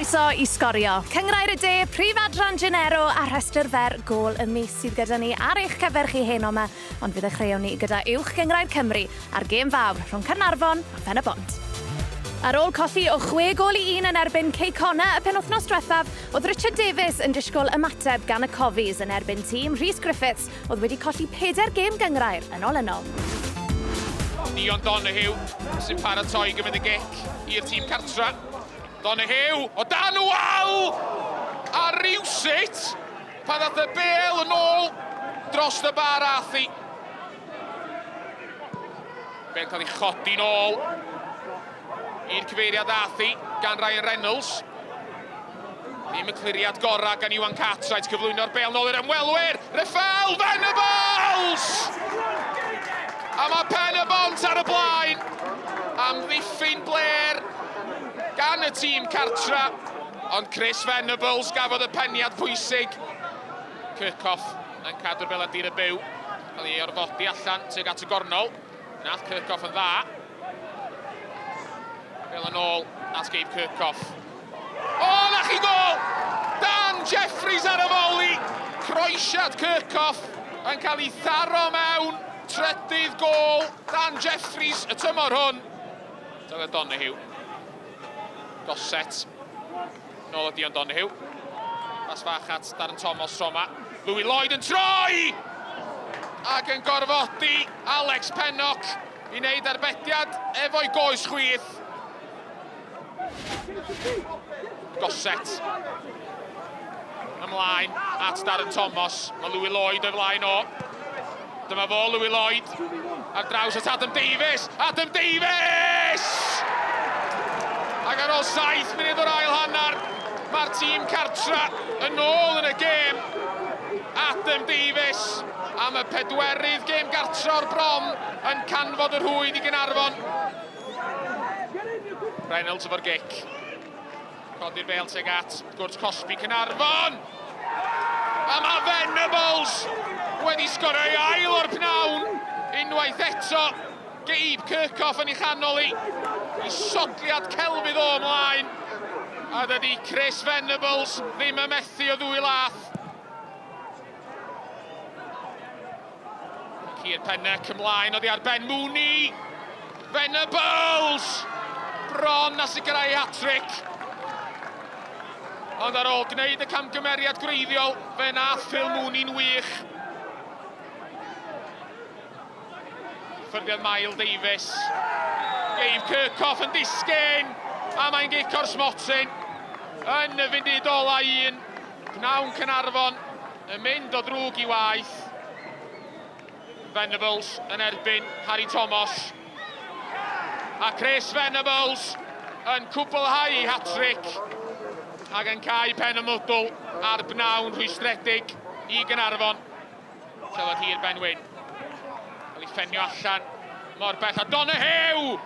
Croeso I Sgorio. Cyngrair y de, prif adran Genero a rhestr fer gôl y mis sydd gyda ni ar eich cyfer chi heno yma, ond fydd eich rheo ni gyda uwch Cyngrair Cymru ar gêm fawr rhwng Caernarfon a Pennod. Ar ôl colli o 6 gôl I 1 yn erbyn Ceicona y penwythnos diwethaf, oedd Richard Davies yn disgwyl ymateb gan y Cofis yn erbyn tîm Rhys Griffiths, oedd wedi colli 4 gêm Gyngrair yn ôl. Nion Donahue sy'n paratoi gymryd y gic i'r tîm cartra. Donahue o dan y wal a rywsut pan ddath y bel yn ôl dros y bar athi. Be'n cael ei chodi nôl i'r cyfeiriad athi gan Ryan Reynolds. Ddim y cliriad gora gan Iwan Cartwright cyflwyno'r bel nôl i'r ymwelwyr. Rafael Venables! A mae Pennod ar y blaen am ddiffyn bler gan y tîm cartra, ond Chris Venables gafodd y peniad pwysig. Kirchhoff yn cadw'r bel a dir y byw, cael ei orfodi allan tuag at y gornol. Nath Kirchhoff yn dda. Bel yn ôl at Gabe Kirchhoff. O, na chi gol! Dan Jeffries ar y foli. Croesiad Kirchhoff yn cael ei tharo mewn. Trydydd gol, Dan Jeffries, y tymor hwn. Dyna Donahue. Goset. Nôl ydi o'n Donahue. Pas fach at Darren Thomas tro yma. Louis Lloyd yn troi! Ac yn gorfodi Alex Pennod I wneud arbediad efo'i goes chwith. Goset. Ymlaen at Darren Thomas. Mae Louis Lloyd y flaen o. Dyma fo, Louis Lloyd, ar draws at Adam Davies! Adam Davies! Ac ar ôl 7 munud o'r ail hanner, mae'r tîm cartra yn ôl yn y gêm. Adam Davies am y 4ydd gêm gartra o'r bron yn canfod yr hwyd I Gaernarfon. Reynolds efo'r gic. Codi'r bel tuag at gwrs Cosby Caernarfon. A mae Venables wedi sgorio ei ail o'r pnawn. Unwaith eto, Gabe Kirchhoff yn ei chanol I sodliad celfydd o ymlaen. A dydy Chris Venables ddim yn methu o ddwy lath. Cyr Pennec ymlaen, oddi ar ben Mooney. Venables! Bron a sicrhau hat-trick. Ond ar ôl gwneud y camgymeriad gwreiddiol, fe nath Phil Mooney'n wych. Ffyrddiad Mael Davies. Gabe Kirchhoff yn disgyn. A mae'n gic o'r smotyn. Yn y funud ola 1. Pnawn Caernarfon yn mynd o drwg I waith. Venables yn erbyn Harry Thomas. A Chris Venables yn cwblhau I hat-trick. Ac yn cael pen ymwdl ar bnawn rhwystredig I Gaernarfon. Clywed hir Ben Wyn. Cael ei ffenio allan mor bell. A Donahue!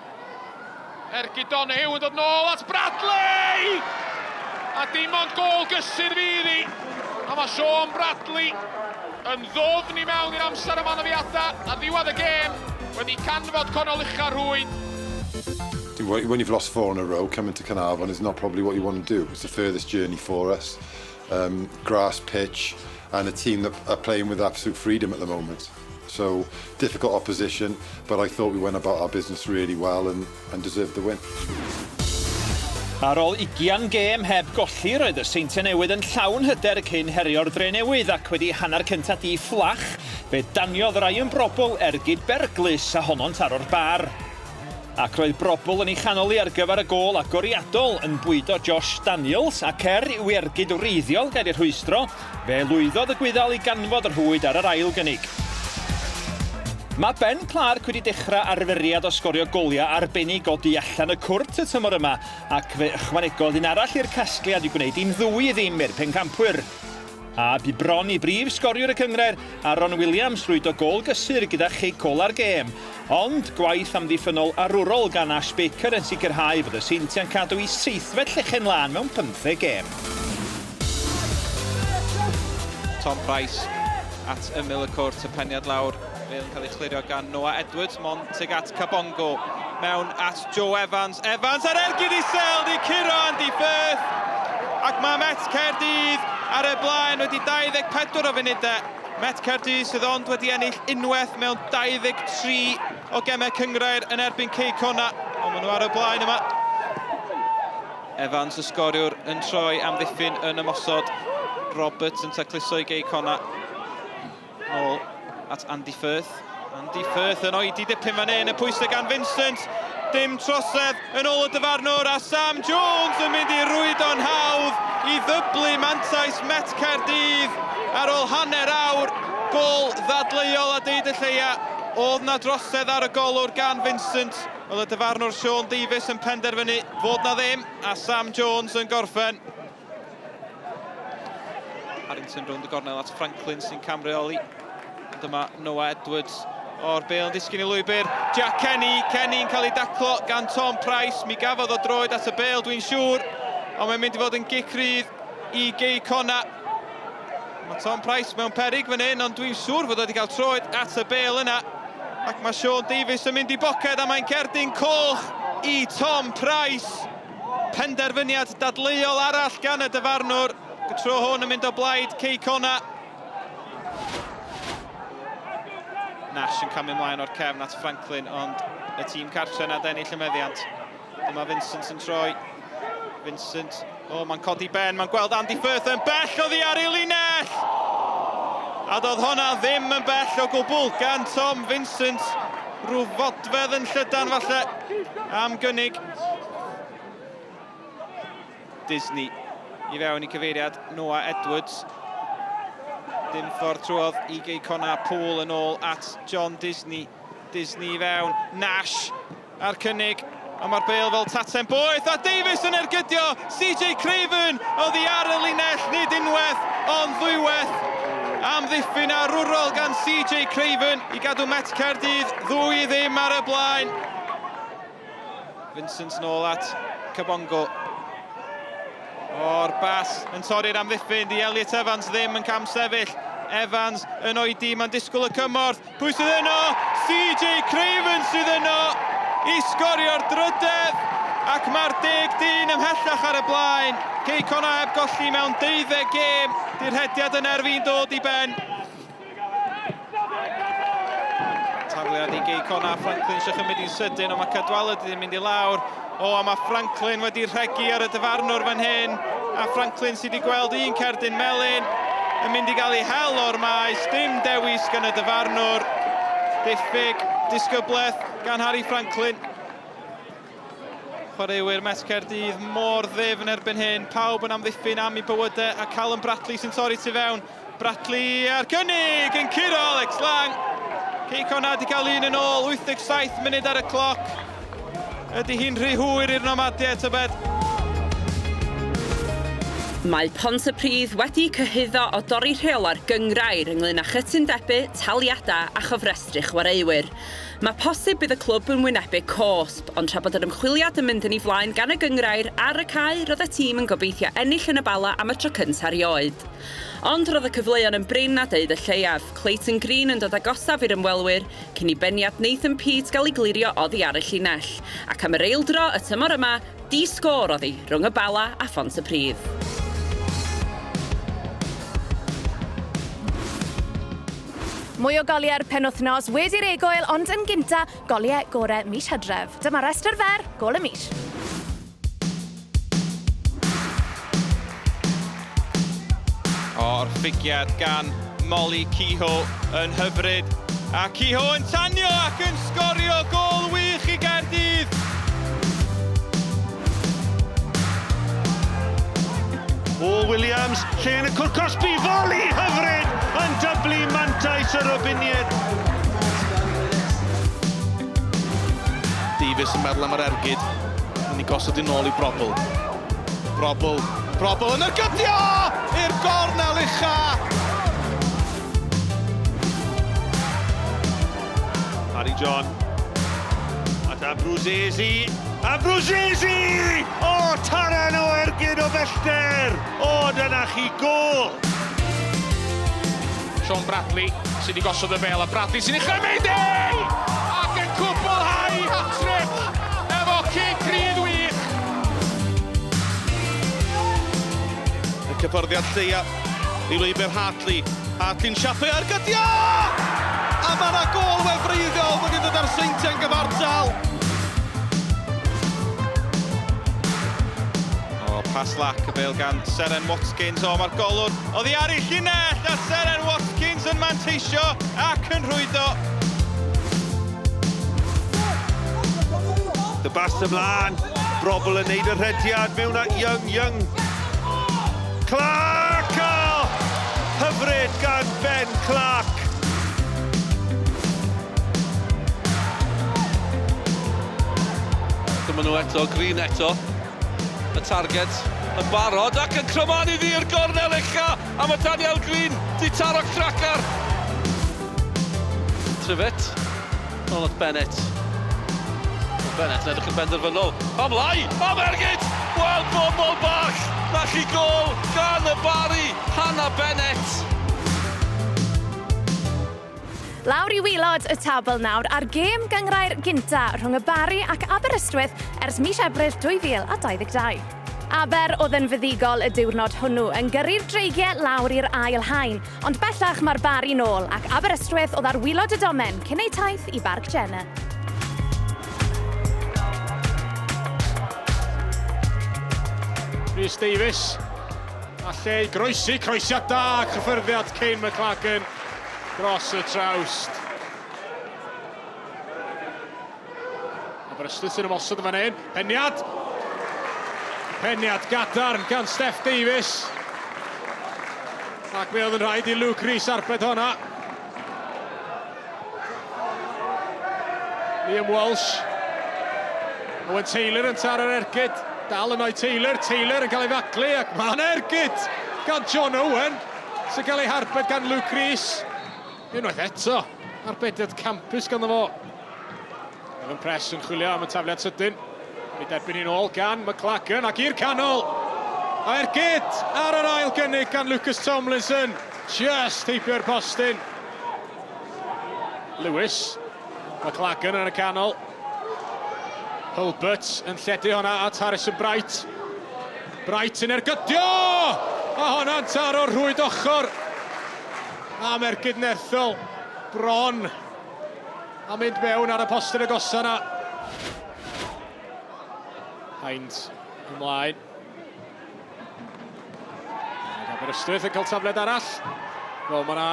Ergyd Donahue yn dod nôl at Bradley! A dim ond gol gysur fydd I. A mae Sean Bradley yn ddofn I mewn i'r amser y manafiadau. A ddiwedd y gêm wedi canfod cornol ucha'r rwyd. When you've lost 4 in a row, coming to Caernarfon is not probably what you want to do. It's the furthest journey for us. Grass, pitch, and a team that are playing with absolute freedom at the moment. So, difficult opposition, but I thought we went about our business really well and deserved the win. Ar ôl 20 gêm heb golli, roedd y Seintiau Newydd yn llawn hyder cyn herio'r Dre Newydd ac wedi hanner cynta di fflach, fe daniodd rai yn brobl ergyd berglus a honno'n taro'r bar. Ac roedd brobl yn ei chanoli ar gyfer y gôl agoriadol yn bwydo Josh Daniels ac I'w ergyd wreiddiol gael ei rhwystro, fe lwyddodd y gwyddal I ganfod yr hwyd ar yr ail gynnig. Mae Ben Clark wedi dechrau arferiad o sgorio golia arbennig o du allan y cwrt y tymor yma ac fe ychwanegodd un arall i'r casgliad I gwneud un ddwy I ddim i'r pencampwyr. A bu bron I brif sgoriwr y Cyngrair a Ron Williams rwyd o gôl gysur gyda chig col ar gêm. Ond gwaith amddiffynol arwrol gan Ash Baker yn sicrhau bod y Seintiau'n cadw I 7fed llechen lan mewn 15 gêm. Tom Price at ymyl y cwrt y peniad lawr. Fe yn cael ei chlirio gan Noah Edwards, mond tuag at Cabongo. Mewn at Joe Evans. Evans ar ergyd isel, di curo Andy Firth. ac mae Met Caerdydd ar y blaen wedi 24 o funudau. Met Caerdydd sydd ond wedi ennill unwaith mewn 23 o gemau cyngrair yn erbyn Ceycona. Ond maen nhw ar y blaen yma. Evans y sgoriwr yn troi amddiffyn yn ymosod. Roberts yn tacluso i Ceycona. Nôl at Andy Firth. Andy Firth yn oedi dipyn fan hyn, y pwysau gan Vincent. Dim trosedd yn ôl y dyfarnwr a Sam Jones yn mynd i rwydo'n hawdd i ddyblu mantais Met Caerdydd ar ôl hanner awr. Gol ddadleuol a deud y lleia. Oedd na drosedd ar y golwr gan Vincent. Oedd y dyfarnwr Sean Davies yn penderfynu fod na ddim a Sam Jones yn gorffen. Harrington rownd y gornel at Franklin sy'n camreoli. Dyma Noah Edwards o'r bêl yn disgyn i lwybr. Jack Kenny. Kenny'n cael ei daclo gan Tom Price. Mi gafodd o droed at y bêl, dwi'n siŵr. Ond mae'n mynd i fod yn gicrydd i Ceycona. Mae Tom Price mewn peryg fan hyn, ond dwi'n siŵr fod wedi cael troed at y bêl yna. Ac mae Sean Davies yn mynd i boced a mae'n cerdyn coch i Tom Price. Penderfyniad dadleuol arall gan y dyfarnwr. Tro hwn yn mynd o blaid Ceycona. Nash yn camu ymlaen o'r cefn at Franklin, ond y tîm cartre nad ennill y meddiant. Dyma Vincent yn troi. Vincent, mae'n codi ben, mae'n gweld Andy Firth yn bell oddi ar ei linell! A doedd honna ddim yn bell o gwbl gan Tom Vincent. Rhyw fodfedd yn llydan falle am gynnig. Disney i fewn i cyfeiriad Noah Edwards. Dim ffordd trwodd i Ceycona. Poole yn ôl at John Disney. Disney i fewn. Nash ar cynnig. A mae'r bêl fel tatem boeth. A Davies yn ergydio. CJ Craven oedd hi ar y linell. Nid unwaith, ond ddwywaith. Amddiffyn arwrol gan CJ Craven i gadw Met Caerdydd 2-0 ar y blaen. Vincent nôl at Cabongo. O'r bas yn torri'r amddiffyn, di Elliot Evans ddim yn cam sefyll. Evans yn oedi, mae'n disgwyl y cymorth. Pwy sydd yno? CJ Craven sydd yno i sgorio'r drydedd. Ac mae'r 10 dyn ymhellach ar y blaen. Ceycona heb golli mewn 12 gêm. Di'r hediad yn erfi'n dod i ben. Tafliad i Ceycona. Franklin eisiau chymryd i'n sydyn, ond mae Cadwaladr yn mynd i lawr. A mae Franklin wedi rhegi ar y dyfarnwr fan hyn. A Franklin sydd wedi gweld un cerdyn melyn yn mynd i gael ei hel o'r maes. Dim dewis gan y dyfarnwr. Diffyg disgybleth gan Harry Franklin. Chwaraewyr Met Caerdydd mor ddyfn erbyn hyn. Pawb yn amddiffyn am ei bywydau. A Callum Bradley sy'n torri tu fewn. Bradley ar cynnig yn curo Alex Lang. Ceycona wedi cael un yn ôl. 87 munud ar y cloc. Ydy hi'n rhy hwyr i'r nomadiau tybed. Mae Pontypridd wedi cyhuddo o dorri rheola'r gyngrair ynglŷn â chytundebu, taliadau a chyfrestru chwaraewyr. Mae posib bydd y clwb yn wynebu cosb, ond tra bod yr ymchwiliad yn mynd yn ei flaen gan y gyngrair ar y cae, roedd y tîm yn gobeithio ennill yn y bala am y tro cyntaf erioed. Ond roedd y cyfleon yn brin a deud y lleiaf. Clayton Green yn dod agosaf i'r ymwelwyr cyn i beniad Nathan Peat gael ei glirio oddi ar y llinell. Ac am yr eildro y tymor yma, di-sgôr oddi rhwng y bala a Pontypridd. Mwy o goliau'r penwythnos wedi'r egwyl, ond yn gynta, goliau gorau mis Hydref. Dyma restr fer, gol y mis. O'r ffigiad gan Molly Kehoe yn hyfryd. A Kehoe yn tanio ac yn sgorio gol wych i Gaerdydd. Paul Williams, lle yn y cwr Cosby, foli hyfryd yn dyblu mantais yr obyniad. Davies yn meddwl am yr ergyd, yn ei gosod yn ôl i Brobl. Brobl yn ergydio i'r gornel ucha. Harry John, at Abruzzesi. Abruzzesi! O, taran o ergyd o fellter! O, dyna chi gol! Sean Bradley sydd wedi gosod y bel a Bradley sydd wedi chymryd ac yn cwblhau hat-trick efo kick rydd wych. Cyffyrddiad lleia i lwybr Hartley. Hartley'n siapio ar gydio! A mae yna gol wefreiddiol wedi dod ar seintiau'n gyfartal. Pas lac y bel gan Seren Watkins. O, mae'r golwr oddi ar ei llinell a Seren Watkins yn manteisio ac yn rhwydo. Y bas ymlaen, Brobl yn neud y rhediad mewn at Young. Clark! Hyfryd gan Ben Clark. Dyma nhw eto, Green eto. Y target yn barod ac yn crymanu ddi'r gornel ucha a mae Daniel Green di taro cracar. Trifet, nôl at Bennett. Bennett yn edrych yn benderfynol. Am lai, am ergyd! Wel, bobl bach! Na chi gol gan y Bari, Hannah Bennett. Lawr i wilod y tabl nawr ar gêm gyngrau'r gynta rhwng y Bari ac Aberystwyth ers mis Ebrill 2022. Aber oedd yn fuddigol y diwrnod hwnnw yn gyrru'r dreigiau lawr i'r ail haen, ond bellach mae'r Bari nôl ac Aberystwyth oedd ar wilod y domen cyn ei taith i Barc Jenna. Rhys Davies, a lle i croesiad da, cyffyrddiad Cain McLagan dros y trawst. Aberystwyth sy'n ymosod yn fan hyn, Peniad gadarn gan Steph Davies. Ac fe oedd yn rhaid i Luke Rhys arbed honna. Liam Walsh. Owen Taylor yn tar yr ergyd. Dal yn oed Taylor yn cael ei faclu ac mae'n ergyd gan John Owen sy'n cael ei harbed gan Luke Rhys. Unwaith eto, arbediad campus ganddo fo. Evan Press yn chwilio am y tafliad sydyn. Mi derbyn hi'n ôl gan McLagan ac i'r canol. A ergyd ar yr ail gynnig gan Lucas Tomlinson. Just heibio'r postyn. Lewis. McLagan yn y canol. Hulbert yn lledu honna at Harrison Bright. Bright yn ergydio! A honna'n taro rhwyd ochr. Am ergyd nerthol. Bron. A mynd mewn ar y postyn agosa yna. Hines ymlaen. Aberystwyth yn cael tafled arall. Wel, mae yna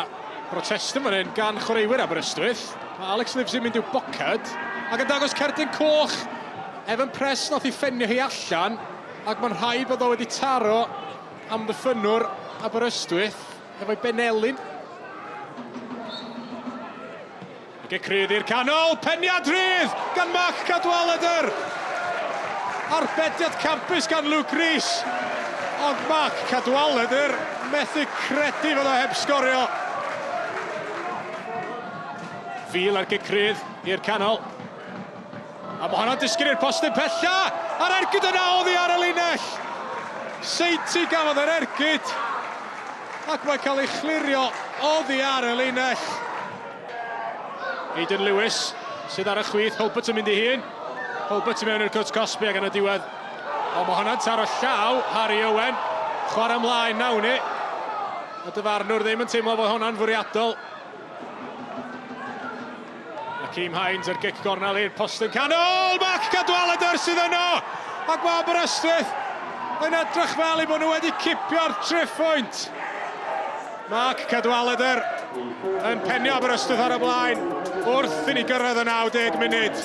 protest yn fan hyn gan chwaraewyr Aberystwyth. Mae Alex Lives yn mynd i'w bocad. Ac yn dangos cerdyn coch. Evan Press nath i ffenio hi allan. Ac mae'n rhaid bod o wedi taro am ddiffynwr Aberystwyth efo'i Benelin. Ac e Crydd i'r canol. Peniad rydd gan Mark Cadwaladr. Arbediad campus gan Luke Rhys. Ond Mark Cadwaladr methu credu fod o heb sgorio. Fil ar Crydd i'r canol. A mae hwnna'n disgyn i'r postyn pella. A'r ergyd yna oddi ar y linell. Seinti gafodd yr ergyd. Ac mae'n cael ei chlirio oddi ar y linell. Aidan Lewis sydd ar y chwith. Hulbert yn mynd i hun. Hulbert yn mewn i'r Cwt Cosby ac yn y diwedd. O, mae hwnna'n taro llaw, Harry Owen. Chwarae ymlaen nawn ni. Y dyfarnwr ddim yn teimlo fod hwnna'n fwriadol. Keem Hines ar gic gornel i'r postyn canol. Mark Cadwaladr sydd yno. Ac mae Aberystwyth yn edrych fel ei bod nhw wedi cipio'r triffwynt. Mark Cadwaladr yn penio Aberystwyth ar y blaen wrth i ni gyrraedd y 90 munud.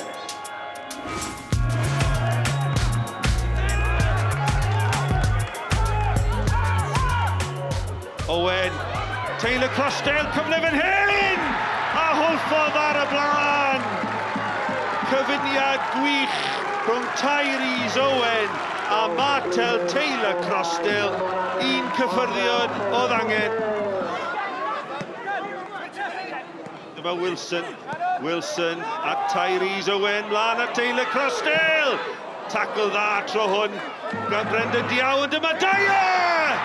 Owen, Taylor Crosdale, cyfle fan hyn! A hwlffodd ar y blaen! Cyfuniad gwych rhwng Tyrese Owen a Martel Taylor Crosdale. Un cyffyrddiad oedd angen. Dyma Wilson at Tyrese Owen, mlaen at Taylor Crosdale. Tackle dda tro hwn gan Brendan Diaw, ond dyma Dyer!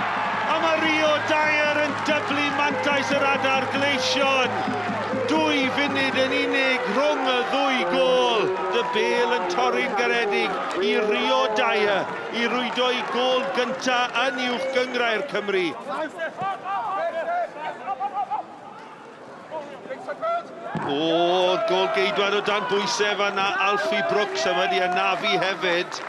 A mae Rio Dyer yn dyblu mantais yr adar gleision. 2 funud yn unig rhwng y ddwy gol. y bel yn torri'n garedig I Rio Dyer I rwydo I gol gynta yn uwch gyngrau'r Cymru. O, gol geidwad o dan bwysau fan'na Alfie Brooks a wedi anafu hefyd.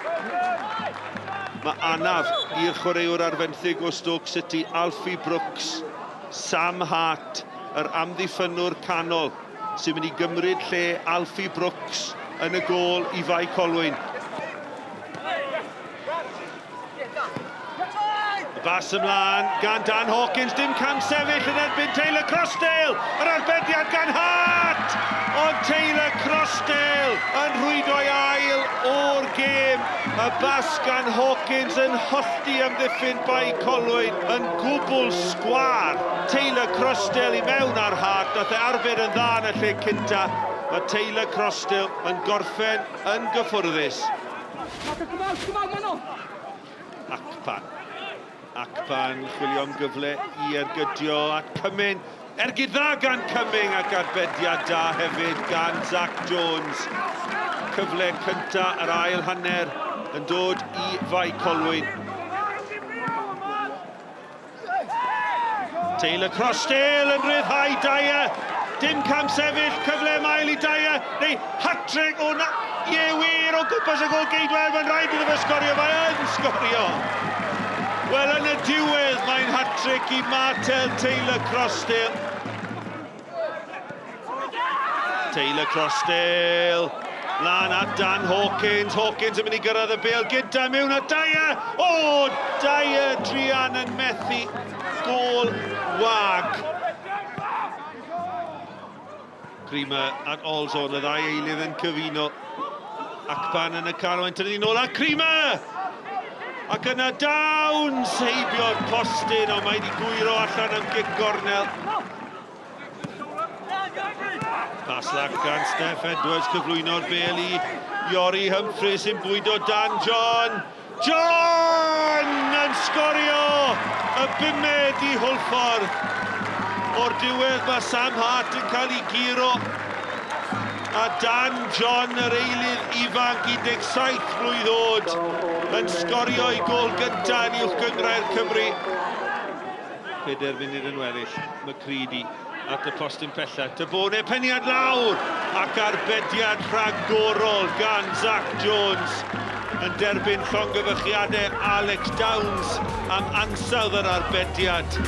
Mae anaf i'r chwaraewr ar fenthyg o Stoke City, Alfie Brooks, Sam Hart, yr amddiffynwr canol, sy'n mynd I gymryd lle Alfie Brooks yn y gol I Fai Colwyn. Bas ymlaen gan Dan Hawkins, dim cam sefyll yn erbyn Taylor Crossdale, yr arbediad gan Hart, ond Taylor Crossdale yn rhwydo'i ail o'r gêm. Y bas gan Hawkins yn hollti amddiffyn Bai Colwyn yn gwbl sgwar. Taylor Crossdale I mewn ar Hart, nath e arbed yn dda yn y lle cynta. Mae Taylor Crossdale yn gorffen yn gyffwrddus. Acpan chwilio am gyfle I ergydio at Cymyn. Ergyd dda gan Cymyn ac arbediad da hefyd gan Zach Jones. Cyfle cynta yr ail hanner yn dod I Fai Colwyn. Taylor Crossdale yn ryddhau Dyer. Dim cam sefyll, cyfle mael I Dyer. Neu hat-trick o na... Ie wir o gwmpas y gol geidwad. Mae'n rhaid iddo fe sgorio. Mae'n sgorio. Wel, yn y diwedd, mae'n hat-trick I Martel Taylor Crossdale. Taylor Crossdale, lan at Dan Hawkins. Hawkins yn mynd I gyrraedd y bêl gyda mewn at Dyer. O, Dyer drian yn methu. Gol wag. Creamer at Olson, y ddau eilydd yn cyfuno. Acpan yn y carwain, tynnu nôl a Creamer! Ac yna Downs heibio'r postyn, ond mae wedi gwyro allan am gic gornel. Paslak gan Steph Edwards cyflwyno'r bêl I Iori Humphries sy'n bwydo Dan John. John yn sgorio y bumed I Hwlffordd. O'r diwedd mae Sam Hart yn cael ei giro. A Dan John, yr eilydd ifanc 17 blwydd oed, yn sgorio I gol gynta yn uwch gyngrau'r Cymru. 4 munud yn weddill, McCready at y postyn pellach. Tybone peniad lawr ac arbediad rhagorol gan Zach Jones yn derbyn llongyfychiadau Alex Downs am ansawdd yr arbediad.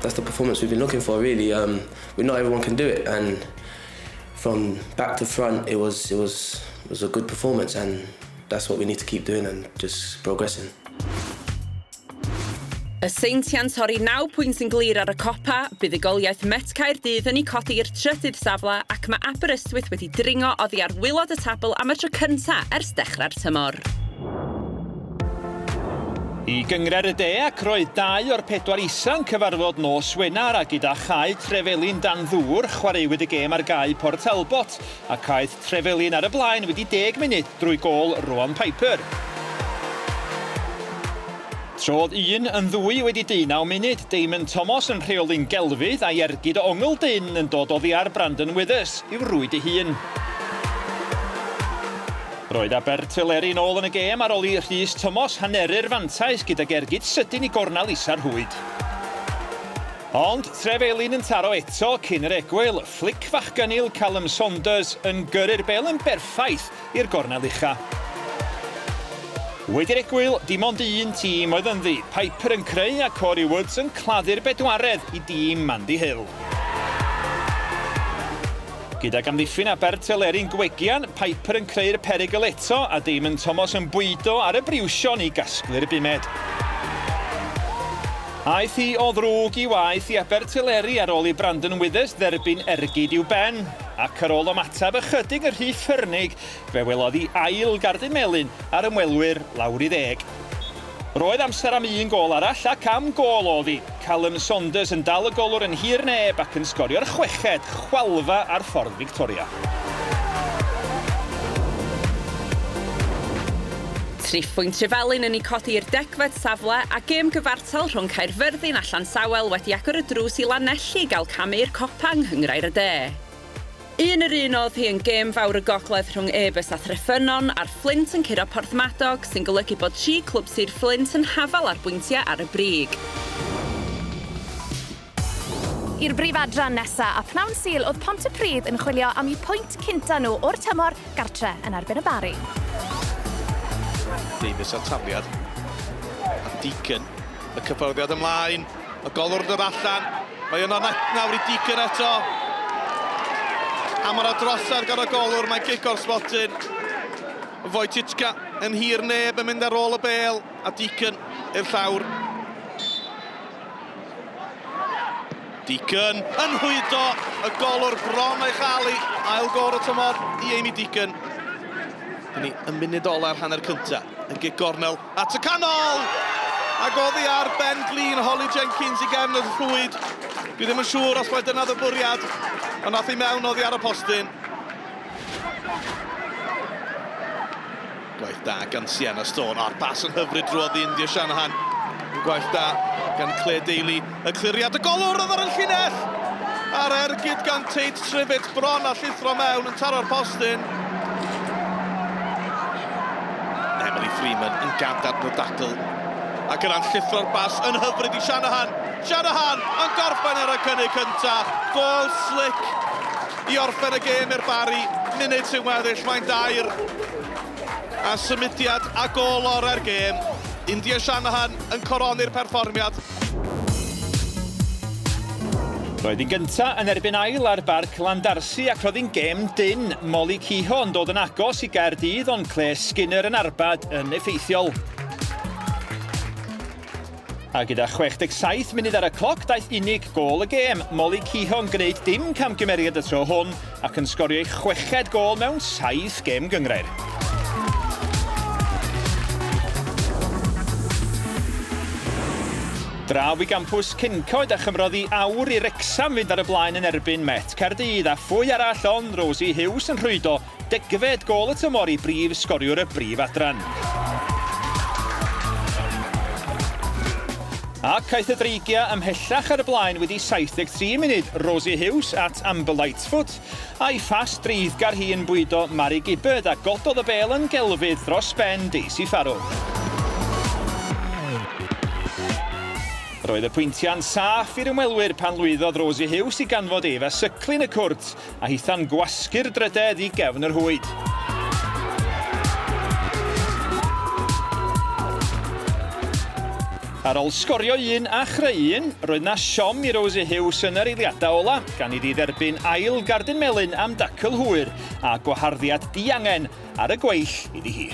That's the performance we've been looking for, really. Not everyone can do it, and from back to front, it was a good performance, and that's what we need to keep doing and just progressing. Y Seintia'n torri 9 pwynt yn glir ar y copa, bydd y goliaeth Met Caerdydd yn ei codi i'r trydydd safle ac mae Aberystwyth wedi dringo oddi ar wylod y tabl am y tro cynta ers dechrau'r tymor. I gyngred y de ac roedd 2 o'r 4 isa'n cyfarfod nos Wenar a gyda chau Trefelin dan ddŵr chwaraewyd y gêm ar gau Port Talbot a caeth Trefelin ar y blaen wedi 10 munud drwy gol Rowan Piper. Trodd 1 yn 2 wedi 19 munud, Damon Thomas yn rheoli'n gelfydd a Ergyd o Ongl Dyn yn dod oddi ar Brandon Withers i'w rwyd ei hun. Roedd Aberteileri nôl yn y gêm ar ôl I Rhys Thomas haneri'r fantais gyda Ergyd sydyn I gornal isa'r hwyd. Ond Trefelin yn taro eto cyn yr egwyl, flic fachgynil Callum Saunders yn gyrru'r bêl yn berffaith i'r gornel ucha. Wedi'r egwyl, dim ond un tîm oedd yn ddi, Piper yn creu a Corey Woods yn claddu'r bedwaredd I dîm Mandy Hill. Gyda amddiffyn Aberteileri'n gwegian, Piper yn creu'r perygl eto a Damon Thomas yn bwydo ar y briwsion I gasglu'r bumed. Aeth I o ddrwg I waith I Aberteileri ar ôl I Brandon Withers dderbyn Ergyd i'w ben, ac ar ôl ymateb ychydig yr rhy ffyrnig, fe welodd I ail gardyn melyn ar ymwelwyr lawr I 10. Roedd amser am un gol arall ac am gol oedd I. Callum Saunders yn dal y golwr yn hir neb ac yn sgorio'r chweched chwalfa ar ffordd Victoria. Triphwynt Trefalin yn ei codi i'r degfed safle a gêm gyfartal rhwng Caerfyrddin a Llansawel wedi agor y drws I Lanelli gael camu'r copa yng Nghyngrair y De. Un oedd hi yn gêm fawr y gogledd rhwng Ebus a Threffynon a'r Flint yn curo Porthmadog sy'n golygu bod 3 clwb Sir Flint yn hafal ar bwyntiau ar y brig. I'r brif adran nesa a pnawn Sul oedd Pontypridd yn chwilio am eu pwynt cynta nhw o'r tymor gartre yn erbyn y Bari. Davies a tafliad. A Deacon, y cyffwrddiad ymlaen. Y golwr dod allan. Mae yno nawr i Deacon eto. A mae'r adrosad gan y golwr, mae'n gic o'r sbotyn. Wojciechka yn hir neb yn mynd ar ôl y bêl. A Deacon i'r llawr. Deacon yn hwydo. Y golwr bron a'i chalu. Ail gor y tymor i Amy Deacon. Dyni yn munud ola'r hanner cynta. Yn gic gornel at y canol. Ac oddi ar ben glin Holly Jenkins i gefn y rhwyd. Dwi ddim yn siŵr os mae dyna y bwriad. Ond nath i mewn oddi ar y postyn. Gwaith da gan Sienna Stone. A'r pas yn hyfryd drwodd i India Shanahan. Gwaith da gan Claire Daly. Y cliriad y golwr oedd ar y llinell. A'r ergyd gan Tate Trivett bron a llithro mewn yn taro'r postyn. Emily Freeman yn gadad nhw dacl. Ac yna'n llithro'r bas yn hyfryd i Shanahan. Shanahan yn gorffen ar y cynnig cynta. Gol slick i orffen y gêm i'r Bari. Munud sy'n weddill, mae'n dair. A symudiad a gol o'r gêm. India Shanahan yn coroni'r perfformiad. Roedd hi'n gynta yn erbyn ail ar barc Landarsi ac roedd hi'n gêm dyn. Molly Kehoe yn dod yn agos i Gaerdydd ond Claire Skinner yn arbad yn effeithiol. A gyda 67 munud ar y cloc, daeth unig gol y gêm. Molly Kehoe yn gwneud dim camgymeriad y tro hwn ac yn sgorio ei 6ed gol mewn 7 gêm gyngrair. Draw i gampws Cyncoed a chymroddi awr i Wrecsam fynd ar y blaen yn erbyn Met Caerdydd a phwy arall ond Rosie Hughes yn rhwydo 10fed gol y tymor i brif sgoriwr y brif adran. Ac caeth y dreigia ymhellach ar y blaen wedi 73 munud Rosie Hughes at Amber Lightfoot a'i ffast dreiddgar hi yn bwydo Mary Gibbard a gododd y bêl yn gelfydd dros ben Daisy Farrow. Roedd y pwyntiau'n saff i'r ymwelwyr pan lwyddodd Rosie Hughes i ganfod Eva Suckling y cwrt a hitha'n gwasgu'r drydedd i gefn yr hwyd. Ar ôl sgorio 1 a chreu 1, roedd na siom i Rosie Hughes yn yr eiliadau ola, gan iddi dderbyn ail gardyn melyn am dacl hwyr a gwaharddiad diangen ar y gweill iddi hi.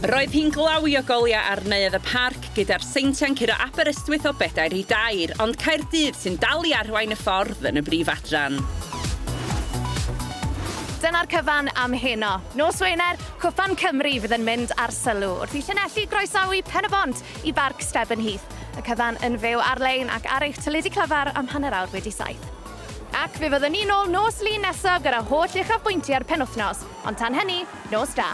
Roedd hi'n glawio goliau ar neuadd y parc gyda'r seintiau'n curo Aberystwyth o 4-2, ond Caerdydd sy'n dal i arwain y ffordd yn y brif adran. Dyna'r cyfan am heno. Nos Wener, Cwpan Cymru fydd yn mynd ar sylw wrth i llinellu groesawu Pennod i barc Steben Heath. Y cyfan yn fyw ar-lein ac ar eich teledu clyfar am hanner awr wedi 7. Ac fe fyddwn ni nôl nos lun nesaf gyda holl uchafbwyntiau'r penwythnos. Ond tan hynny, nos da.